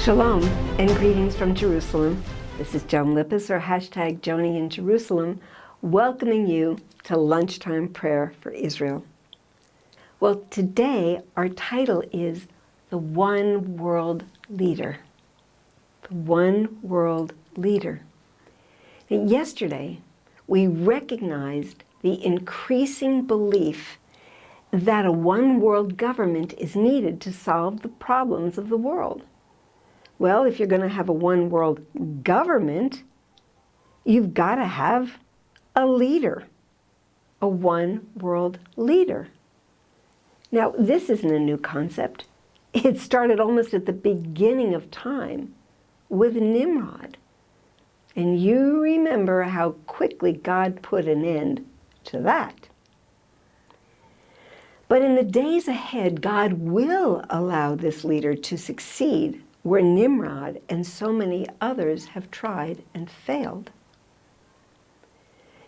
Shalom and greetings from Jerusalem. This is Joan Lippis, or hashtag Joni in Jerusalem, welcoming you to Lunchtime Prayer for Israel. Well, today our title is The One World Leader. The One World Leader. And yesterday, we recognized the increasing belief that a one world government is needed to solve the problems of the world. Well, if you're going to have a one world government, you've got to have a leader, a one world leader. Now, this isn't a new concept. It started almost at the beginning of time with Nimrod. And you remember how quickly God put an end to that. But in the days ahead, God will allow this leader to succeed where Nimrod and so many others have tried and failed.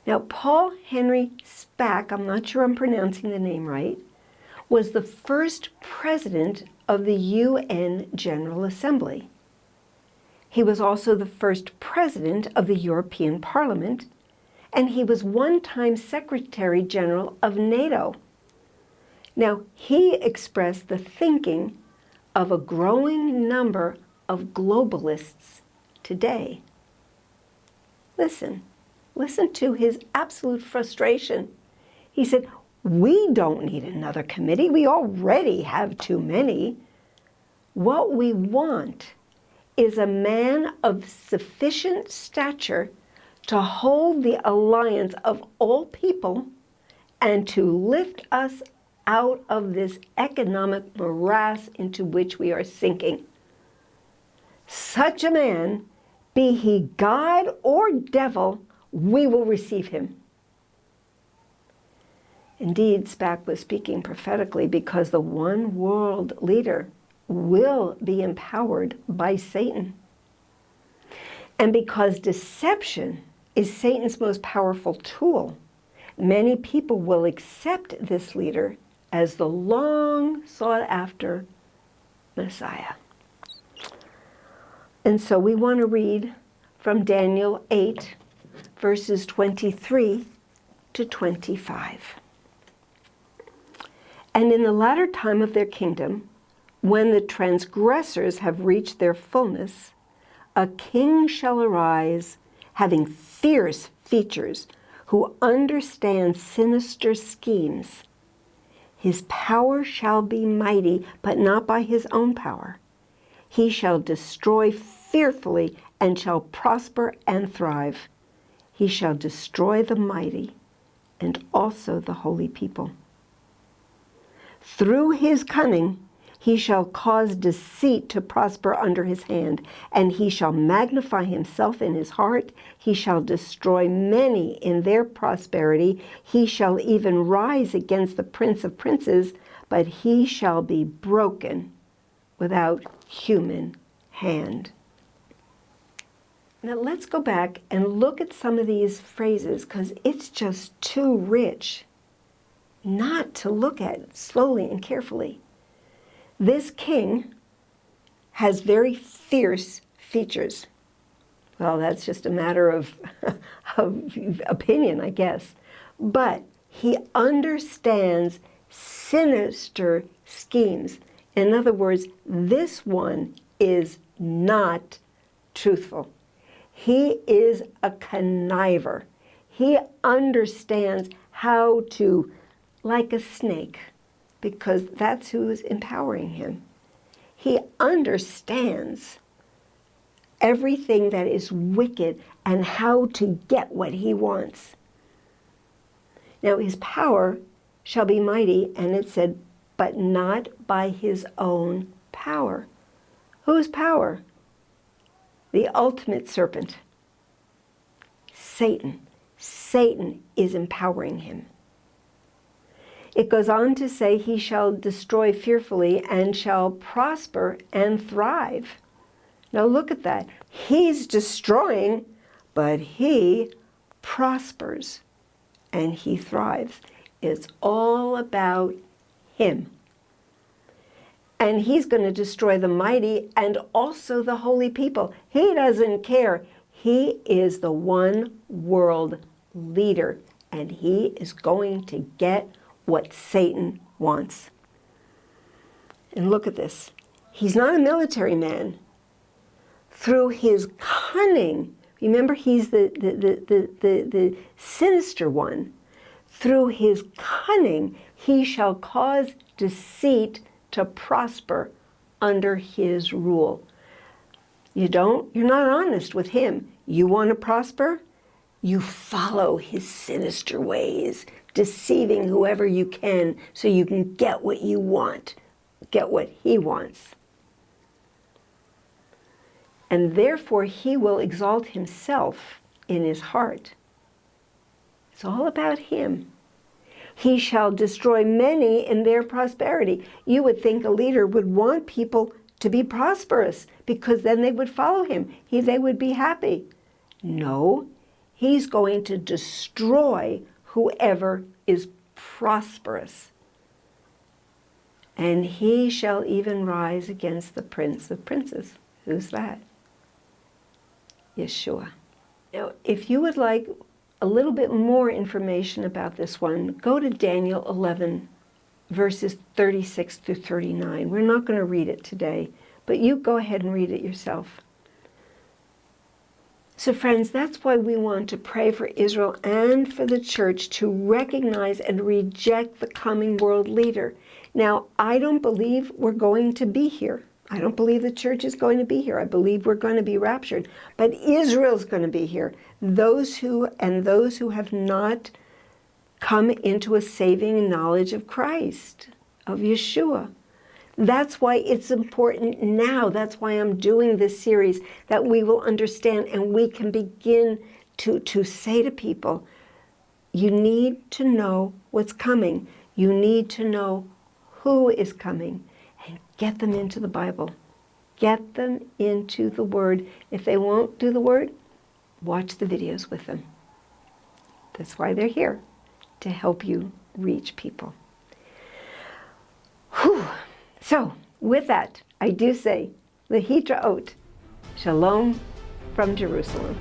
Now, Paul Henry Spaak, I'm not sure I'm pronouncing the name right, was the first president of the UN General Assembly. He was also the first president of the European Parliament, and he was one-time Secretary General of NATO. Now, he expressed the thinking of a growing number of globalists today. Listen to his absolute frustration. He said, "We don't need another committee. We already have too many. What we want is a man of sufficient stature to hold the alliance of all people and to lift us out of this economic morass into which we are sinking. Such a man, be he God or devil, we will receive him." Indeed, Spaak was speaking prophetically because the one world leader will be empowered by Satan. And because deception is Satan's most powerful tool, many people will accept this leader as the long sought after Messiah. And so we want to read from Daniel 8, verses 23 to 25. "And in the latter time of their kingdom, when the transgressors have reached their fullness, a king shall arise, having fierce features, who understands sinister schemes. His power shall be mighty, but not by his own power. He shall destroy fearfully and shall prosper and thrive. He shall destroy the mighty and also the holy people. Through his cunning, he shall cause deceit to prosper under his hand, and he shall magnify himself in his heart. He shall destroy many in their prosperity. He shall even rise against the Prince of Princes, but he shall be broken without human hand." Now let's go back and look at some of these phrases, because it's just too rich not to look at slowly and carefully. This king has very fierce features. Well, that's just a matter of opinion, I guess. But he understands sinister schemes. In other words, this one is not truthful. He is a conniver. He understands how to, like a snake, because that's who is empowering him. He understands everything that is wicked and how to get what he wants. Now, his power shall be mighty, and it said, but not by his own power. Whose power? The ultimate serpent, Satan. Satan is empowering him. It goes on to say, he shall destroy fearfully and shall prosper and thrive. Now look at that. He's destroying, but he prospers and he thrives. It's all about him. And he's going to destroy the mighty and also the holy people. He doesn't care. He is the one world leader, and he is going to get what Satan wants. And look at this. He's not a military man. Through his cunning, remember he's the sinister one. Through his cunning, he shall cause deceit to prosper under his rule. You're not honest with him. You want to prosper? You follow his sinister ways, deceiving whoever you can so you can get what you want, get what he wants. And therefore he will exalt himself in his heart. It's all about him. He shall destroy many in their prosperity. You would think a leader would want people to be prosperous because then they would follow him. They would be happy. No, he's going to destroy whoever is prosperous. And he shall even rise against the prince of princes. Who's that? Yeshua. Now, if you would like a little bit more information about this one, go to Daniel 11, verses 36 through 39. We're not going to read it today, but you go ahead and read it yourself. So friends, that's why we want to pray for Israel and for the church to recognize and reject the coming world leader. Now, I don't believe we're going to be here. I don't believe the church is going to be here. I believe we're going to be raptured. But Israel's going to be here. Those who have not come into a saving knowledge of Christ, of Yeshua. That's why it's important now. That's why I'm doing this series, that we will understand and we can begin to say to people, you need to know what's coming. You need to know who is coming. And get them into the Bible. Get them into the Word. If they won't do the Word, watch the videos with them. That's why they're here, to help you reach people. Whew. So, with that, I do say, Lehitraot, Shalom from Jerusalem.